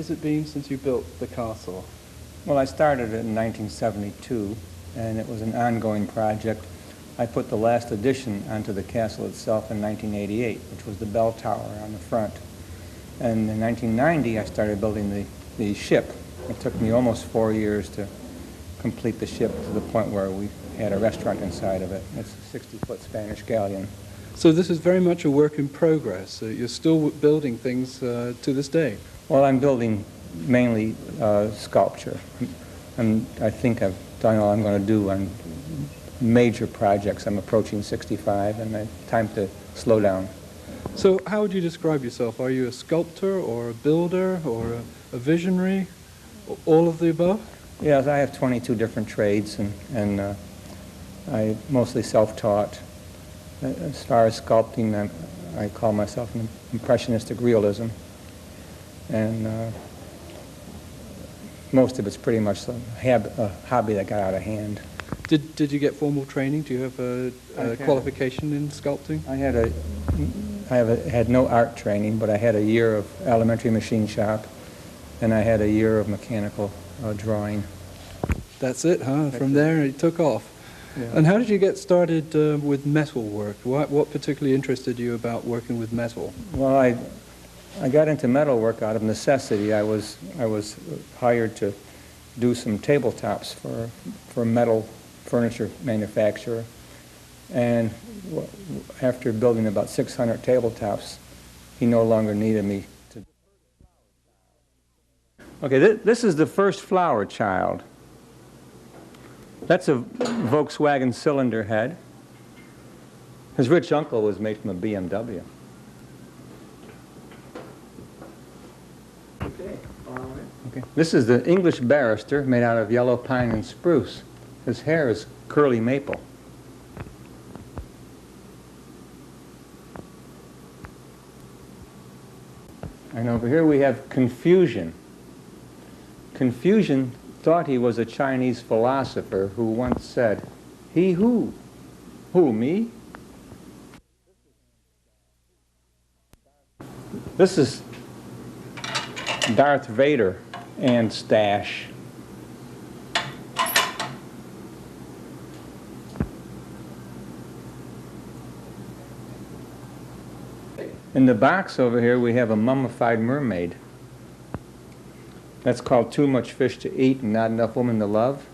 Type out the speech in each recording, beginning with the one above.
has it been since you built the castle? Well, I started it in 1972, and it was an ongoing project. I put the last addition onto the castle itself in 1988, which was the bell tower on the front. And in 1990, I started building the ship. It took me almost 4 years to complete the ship to the point where we had a restaurant inside of it. It's a 60-foot Spanish galleon. So this is very much a work in progress. You're still building things to this day. Well, I'm building mainly sculpture. And I think I've done all I'm going to do on major projects. I'm approaching 65, and it's time to slow down. So how would you describe yourself? Are you a sculptor or a builder or a visionary? All of the above? Yes, I have 22 different trades, and I mostly self-taught. As far as sculpting, I call myself an impressionistic realism, and most of it's pretty much a hobby that got out of hand. Did you get formal training? Do you have a qualification in sculpting? I had no art training, but I had a year of elementary machine shop, and I had a year of mechanical drawing. That's it, huh? From there it took off. Yeah. And how did you get started with metal work? What particularly interested you about working with metal? Well, I got into metal work out of necessity. I was hired to do some tabletops for a metal furniture manufacturer, and after building about 600 tabletops, he no longer needed me to. Okay, this is the first flower child. That's a Volkswagen cylinder head. His rich uncle was made from a BMW. Okay, all right. Okay. This is the English barrister made out of yellow pine and spruce. His hair is curly maple. And over here we have Confucian. Confucian thought he was a Chinese philosopher who once said, "He who? Who, me?" This is Darth Vader and stash. In the box over here we have a mummified mermaid. That's called Too Much Fish to Eat and Not Enough Woman to Love.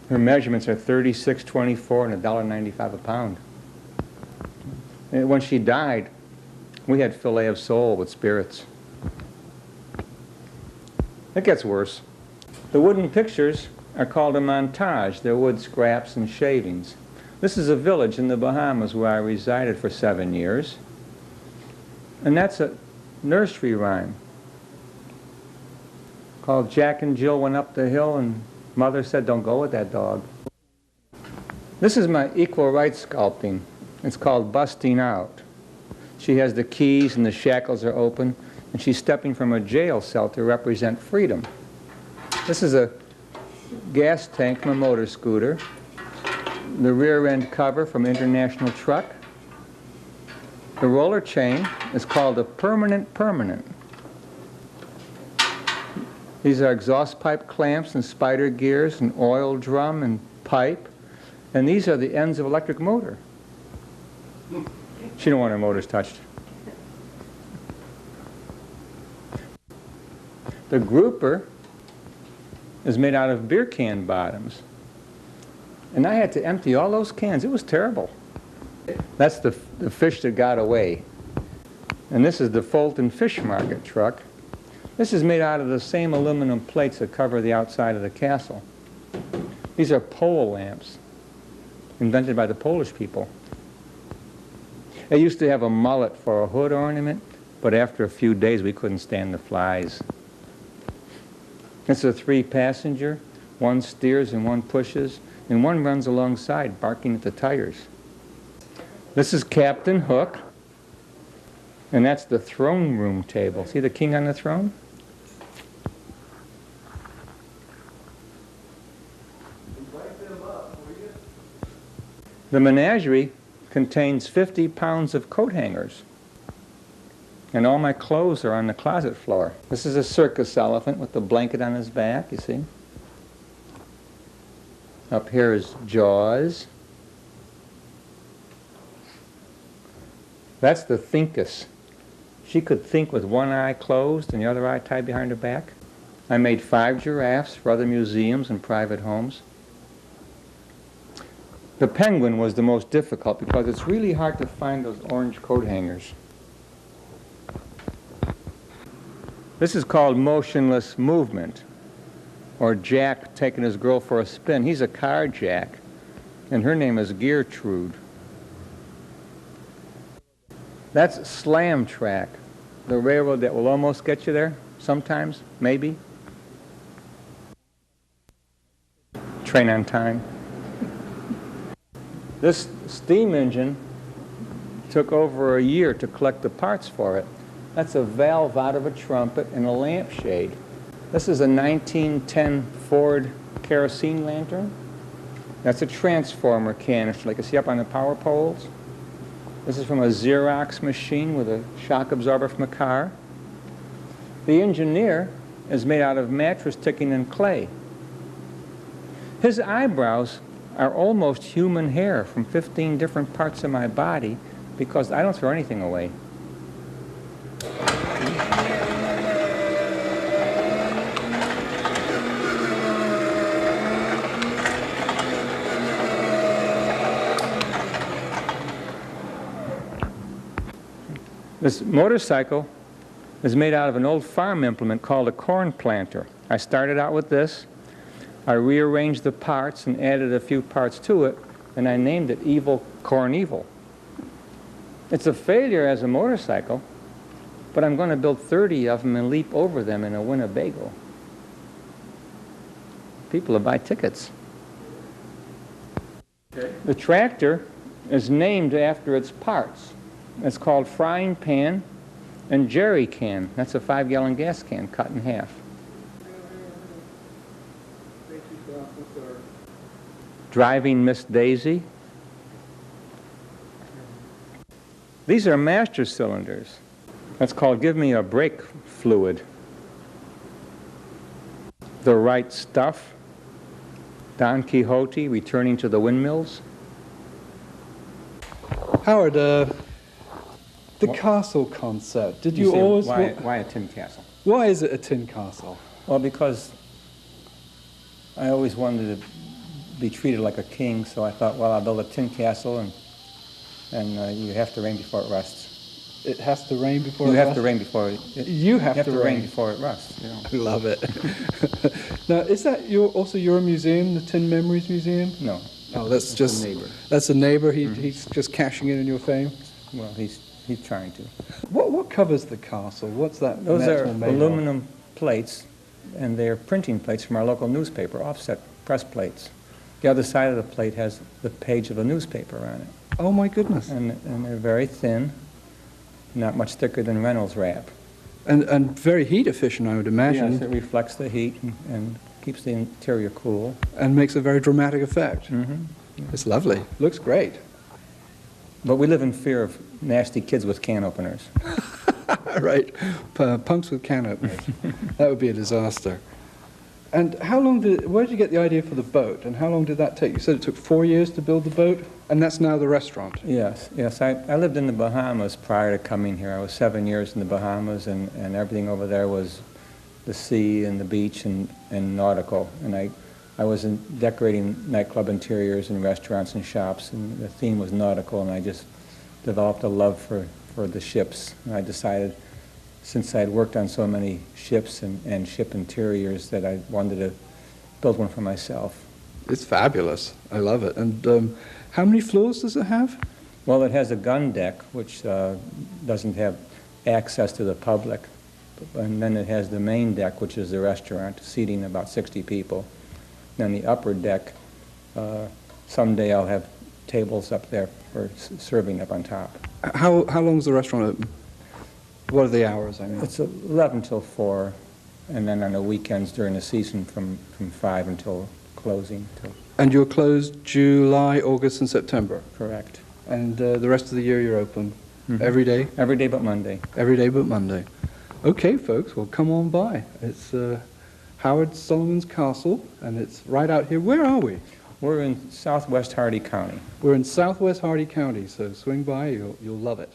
Her measurements are 36, 24, and $1.95 a pound. And when she died, we had fillet of sole with spirits. It gets worse. The wooden pictures are called a montage. They're wood scraps and shavings. This is a village in the Bahamas where I resided for 7 years. And that's a nursery rhyme called Jack and Jill Went Up the Hill and Mother Said, Don't Go With That Dog. This is my equal rights sculpting. It's called Busting Out. She has the keys and the shackles are open, and she's stepping from a jail cell to represent freedom. This is a gas tank from a motor scooter, the rear end cover from an international truck. The roller chain is called a permanent. These are exhaust pipe clamps and spider gears and oil drum and pipe. And these are the ends of electric motor. She don't want her motors touched. The grouper is made out of beer can bottoms. And I had to empty all those cans. It was terrible. That's the fish that got away. And this is the Fulton Fish Market truck. This is made out of the same aluminum plates that cover the outside of the castle. These are pole lamps, invented by the Polish people. They used to have a mullet for a hood ornament, but after a few days we couldn't stand the flies. It's a 3-passenger. One steers and one pushes, and one runs alongside, barking at the tires. This is Captain Hook, and that's the throne room table. See the king on the throne? The menagerie contains 50 pounds of coat hangers. And all my clothes are on the closet floor. This is a circus elephant with the blanket on his back, you see. Up here is Jaws. That's the Thinkus. She could think with one eye closed and the other eye tied behind her back. I made 5 giraffes for other museums and private homes. The penguin was the most difficult because it's really hard to find those orange coat hangers. This is called motionless movement, or Jack taking his girl for a spin. He's a car jack, and her name is Gertrude. That's slam track, the railroad that will almost get you there, sometimes, maybe. Train on time. This steam engine took over a year to collect the parts for it. That's a valve out of a trumpet and a lampshade. This is a 1910 Ford kerosene lantern. That's a transformer canister, like you see up on the power poles. This is from a Xerox machine with a shock absorber from a car. The engineer is made out of mattress ticking and clay. His eyebrows are almost human hair from 15 different parts of my body because I don't throw anything away. This motorcycle is made out of an old farm implement called a corn planter. I started out with this. I rearranged the parts and added a few parts to it, and I named it Evil Corn Evil. It's a failure as a motorcycle, but I'm going to build 30 of them and leap over them in a Winnebago. People will buy tickets. Okay. The tractor is named after its parts. It's called frying pan and jerry can. That's a 5-gallon gas can cut in half. Driving Miss Daisy. These are master cylinders. That's called Give Me a Brake Fluid. The Right Stuff. Don Quixote returning to the windmills. Howard, the castle concept, did you always... Why a tin castle? Why is it a tin castle? Well, because I always wanted to be treated like a king, so I thought, well, I'll build a tin castle, and you have to rain before it rusts. It has to rain before it rusts? You have to rain before it... You have to rain before it rusts. You know. I love it. Now, is that also your museum, the Tin Memories Museum? No. Oh, that's just... a neighbor. That's a neighbor? He's just cashing in on your fame? Well, he's trying to. What covers the castle? What's that? Those are aluminum plates, and they're printing plates from our local newspaper, offset press plates. The other side of the plate has the page of a newspaper on it. Oh, my goodness. And they're very thin, not much thicker than Reynolds wrap. And very heat efficient, I would imagine. Yes, it reflects the heat and keeps the interior cool. And makes a very dramatic effect. Mm-hmm. It's lovely. Looks great. But we live in fear of nasty kids with can openers. Right. Punks with can openers. That would be a disaster. And where did you get the idea for the boat? And how long did that take? You said it took 4 years to build the boat, and that's now the restaurant. Yes. I lived in the Bahamas prior to coming here. I was 7 years in the Bahamas, and everything over there was the sea and the beach and nautical. And I was decorating nightclub interiors and restaurants and shops, and the theme was nautical, and I just developed a love for the ships. And I decided, since I had worked on so many ships and ship interiors, that I wanted to build one for myself. It's fabulous. I love it. And how many floors does it have? Well, it has a gun deck, which doesn't have access to the public. And then it has the main deck, which is the restaurant, seating about 60 people. Then the upper deck, someday I'll have tables up there for serving up on top. How long is the restaurant open? What are the hours, I mean? It's 11 till 4, and then on the weekends during the season from 5 until closing. And you're closed July, August, and September? Correct. And the rest of the year you're open? Every day? Every day but Monday. Every day but Monday. Okay, folks, well, come on by. It's Howard Solomon's Castle, and it's right out here. Where are we? We're in southwest Hardy County. We're in southwest Hardy County, so swing by. You'll love it.